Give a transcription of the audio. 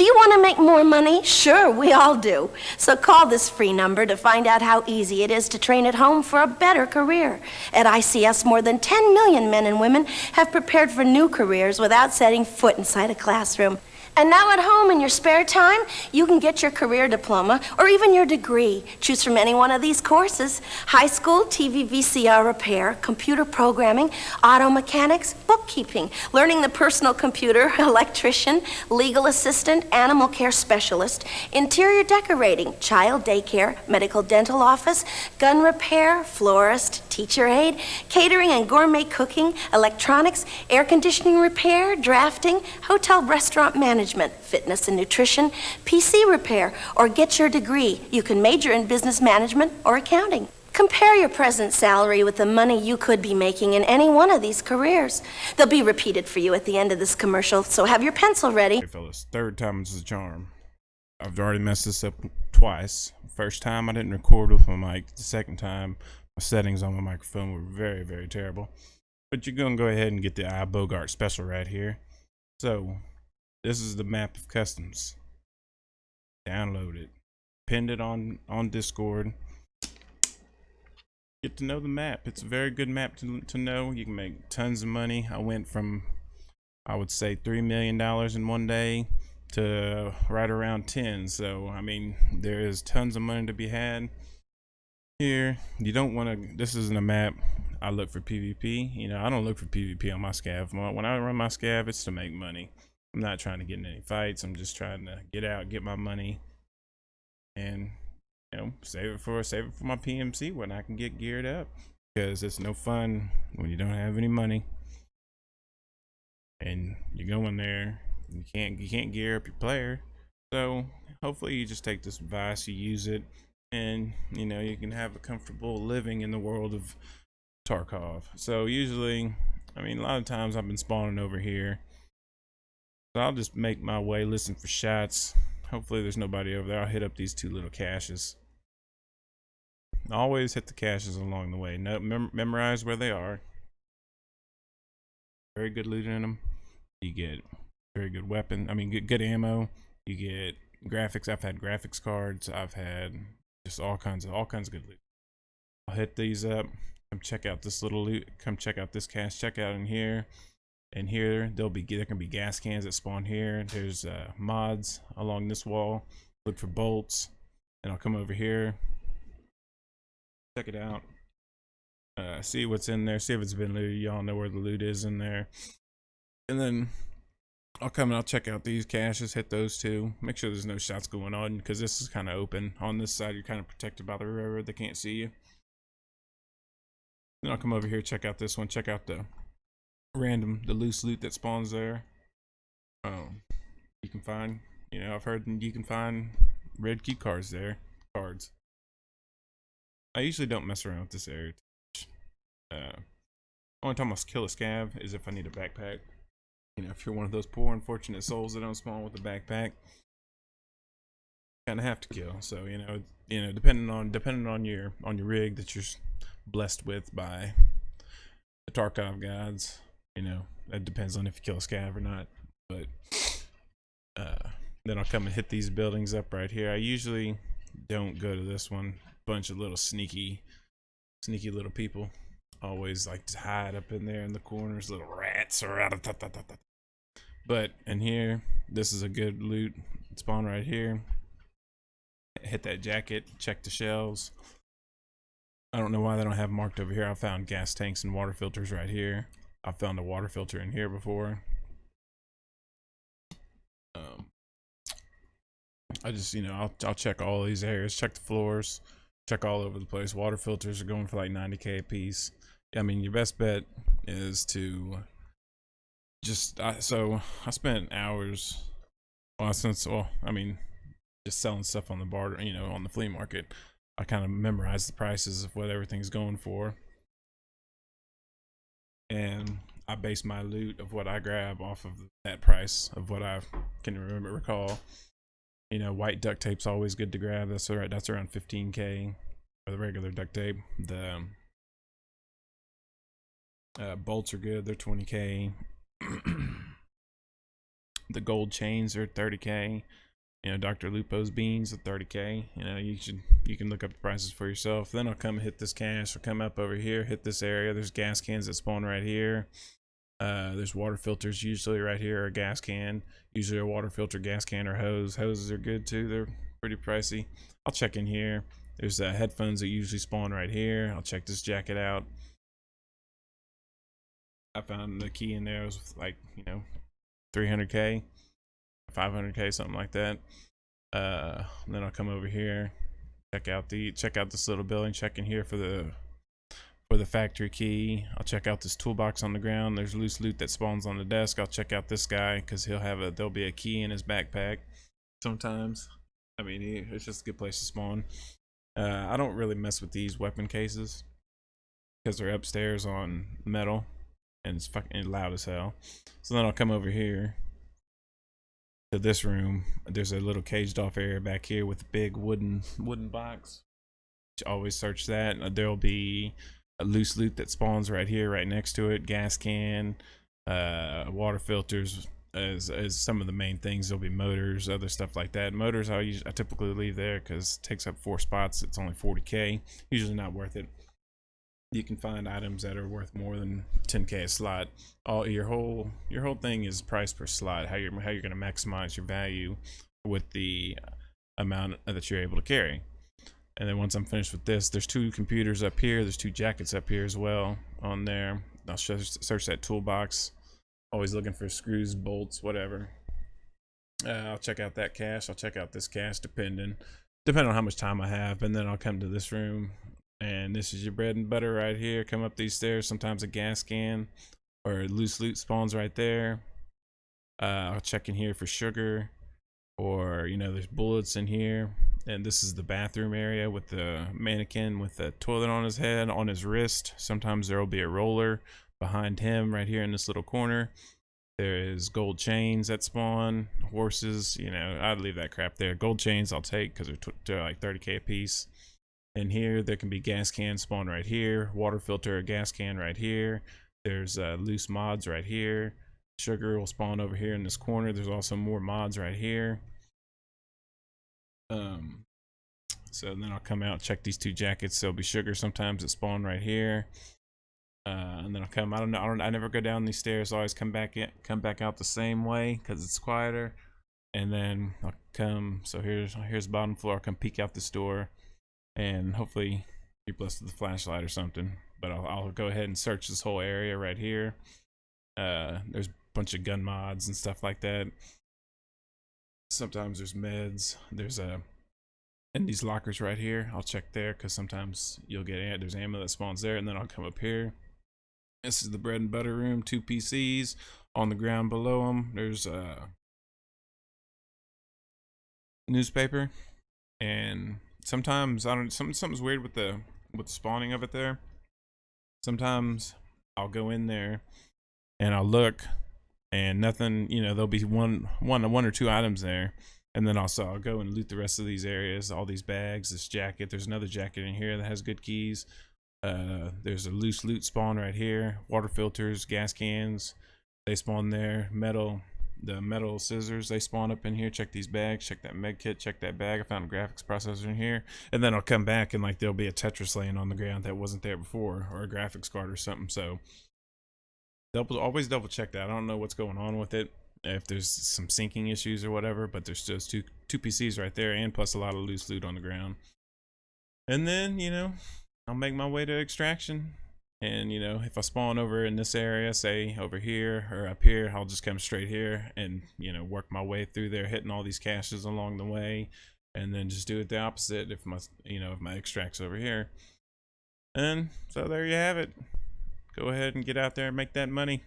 Do you want to make more money? Sure, we all do. So call this free number to find out how easy it is to train at home for a better career. At ICS, more than 10 million men and women have prepared for new careers without setting foot inside a classroom. And now at home in your spare time, you can get your career diploma or even your degree. Choose from any one of these courses: high school TV VCR repair, computer programming, auto mechanics, bookkeeping, learning the personal computer, electrician, legal assistant, animal care specialist, interior decorating, child daycare, medical dental office, gun repair, florist, teacher aide, catering and gourmet cooking, electronics, air conditioning repair, drafting, hotel restaurant management, fitness and nutrition, PC repair, or get your degree. You can major in business management or accounting. Compare your present salary with the money you could be making in any one of these careers. They'll be repeated for you at the end of this commercial, so have your pencil ready. Hey fellas, third time is the charm. I've already messed this up twice. First time I didn't record with my mic. The second time my settings on my microphone were very, very terrible. But you're gonna go ahead and get the iBogart special right here. So this is the map of customs. Download it. Pinned it on Discord. Get to know the map. It's a very good map to know. You can make tons of money. I went from, I would say, $3 million in one day to right around 10. So I mean, there is tons of money to be had here. You don't want to, this isn't a map I look for PvP. You know, I don't look for PvP on my Scav. When I run my Scav, it's to make money. I'm not trying to get in any fights. I'm just trying to get out, get my money, and you know, save it for my PMC when I can get geared up. Because it's no fun when you don't have any money and you go in there. You can't gear up your player. So hopefully you just take this advice, you use it, and you know, you can have a comfortable living in the world of Tarkov. So usually, I mean, a lot of times I've been spawning over here. So I'll just make my way, listen for shots. Hopefully there's nobody over there. I'll hit up these two little caches. Always hit the caches along the way. No, memorize where they are. Very good loot in them. You get very good weapon. I mean, good ammo. You get graphics. I've had graphics cards. I've had just all kinds of good loot. I'll hit these up. Come check out this little loot. Come check out this cache. Check out in here. And here there can be gas cans that spawn here. There's mods along this wall. Look for bolts, and I'll come over here, check it out, see what's in there, see if it's been looted. Y'all know where the loot is in there. And then I'll come and I'll check out these caches, hit those two, make sure there's no shots going on, because this is kind of open. On this side you're kind of protected by the railroad, they can't see you. Then I'll come over here, check out this one, check out the loose loot that spawns there. You can find, you know, I've heard you can find red key cards there. I usually don't mess around with this area. Only time I'll kill a scav is if I need a backpack. You know, if you're one of those poor unfortunate souls that don't spawn with a backpack, kind of have to kill. So you know, depending on your rig that you're blessed with by the Tarkov gods. You know, that depends on if you kill a scav or not. But then I'll come and hit these buildings up right here. I usually don't go to this one. Bunch of little sneaky little people. Always like to hide up in there in the corners, little rats or But in here, this is a good loot spawn right here. Hit that jacket, check the shelves. I don't know why they don't have marked over here. I found gas tanks and water filters right here. I found a water filter in here before. I just, you know, I'll check all these areas, check the floors, check all over the place. Water filters are going for like 90K a piece. I mean, your best bet is to just, so I spent hours, I mean, just selling stuff on the barter, you know, on the flea market. I kind of memorized the prices of what everything's going for. And I base my loot of what I grab off of that price of what I can recall. You know, white duct tape's always good to grab. That's all right. That's around 15K for the regular duct tape. The bolts are good. They're 20K. The gold chains are 30K. You know, Dr. Lupo's beans are 30K. You know, you can look up the prices for yourself. Then I'll come hit this cache. I'll come up over here, hit this area. There's gas cans that spawn right here. There's water filters usually right here, or a gas can. Usually a water filter, gas can, or hose. Hoses are good too. They're pretty pricey. I'll check in here. There's headphones that usually spawn right here. I'll check this jacket out. I found the key in there. It was like, you know, 300K, 500K, something like that. Then I'll come over here, check out this little building. Check in here for the factory key. I'll check out this toolbox on the ground. There's loose loot that spawns on the desk. I'll check out this guy because there'll be a key in his backpack sometimes. I mean, it's just a good place to spawn. I don't really mess with these weapon cases because they're upstairs on metal and it's fucking loud as hell. So then I'll come over here to this room. There's a little caged off area back here with a big wooden box. Always search that. There'll be a loose loot that spawns right here, right next to it. Gas can, water filters as some of the main things. There'll be motors, other stuff like that. Motors I typically leave there because it takes up 4 spots. It's only 40K. Usually not worth it. You can find items that are worth more than 10K a slot. Your whole thing is price per slot. How you're going to maximize your value with the amount that you're able to carry. And then once I'm finished with this, there's 2 computers up here. There's 2 jackets up here as well on there. I'll search that toolbox. Always looking for screws, bolts, whatever. I'll check out that cache. I'll check out this cache depending on how much time I have. And then I'll come to this room. And this is your bread and butter right here. Come up these stairs. Sometimes a gas can or loose loot spawns right there. I'll check in here for sugar, or you know, there's bullets in here. And this is the bathroom area with the mannequin with a toilet on his head, on his wrist. Sometimes there will be a roller behind him right here in this little corner. There is gold chains that spawn, horses. You know, I'd leave that crap there. Gold chains I'll take because they're like 30K a piece. And here there can be gas cans spawn right here, water filter, a gas can right here. There's loose mods right here. Sugar will spawn over here in this corner. There's also more mods right here. So then I'll come out, check these 2 jackets. There'll be sugar sometimes that spawn right here. And then I'll come. I never go down these stairs. I always come back out the same way because it's quieter. And then I'll come. So here's the bottom floor. I'll come peek out this door. And hopefully you're blessed with a flashlight or something. But I'll go ahead and search this whole area right here. There's a bunch of gun mods and stuff like that. Sometimes there's meds. There's in these lockers right here. I'll check there because sometimes you'll get there's ammo that spawns there. And then I'll come up here. This is the bread and butter room. 2 PCs on the ground below them. There's a newspaper and sometimes something's weird with the spawning of it there. Sometimes I'll go in there and I'll look and nothing, you know, there'll be one or 2 items there, and then also I'll go and loot the rest of these areas, all these bags, this jacket. There's another jacket in here that has good keys. There's a loose loot spawn right here. Water filters, gas cans, they spawn there. The metal scissors, they spawn up in here. Check these bags, check that med kit, check that bag. I found a graphics processor in here. And then I'll come back and like there'll be a Tetris laying on the ground that wasn't there before, or a graphics card or something. So always double check that. I don't know what's going on with it, if there's some syncing issues or whatever, but there's just two PCs right there, and plus a lot of loose loot on the ground. And then, you know, I'll make my way to extraction. And, you know, if I spawn over in this area, say over here or up here, I'll just come straight here and, you know, work my way through there, hitting all these caches along the way, and then just do it the opposite if my extract's over here. And so there you have it. Go ahead and get out there and make that money.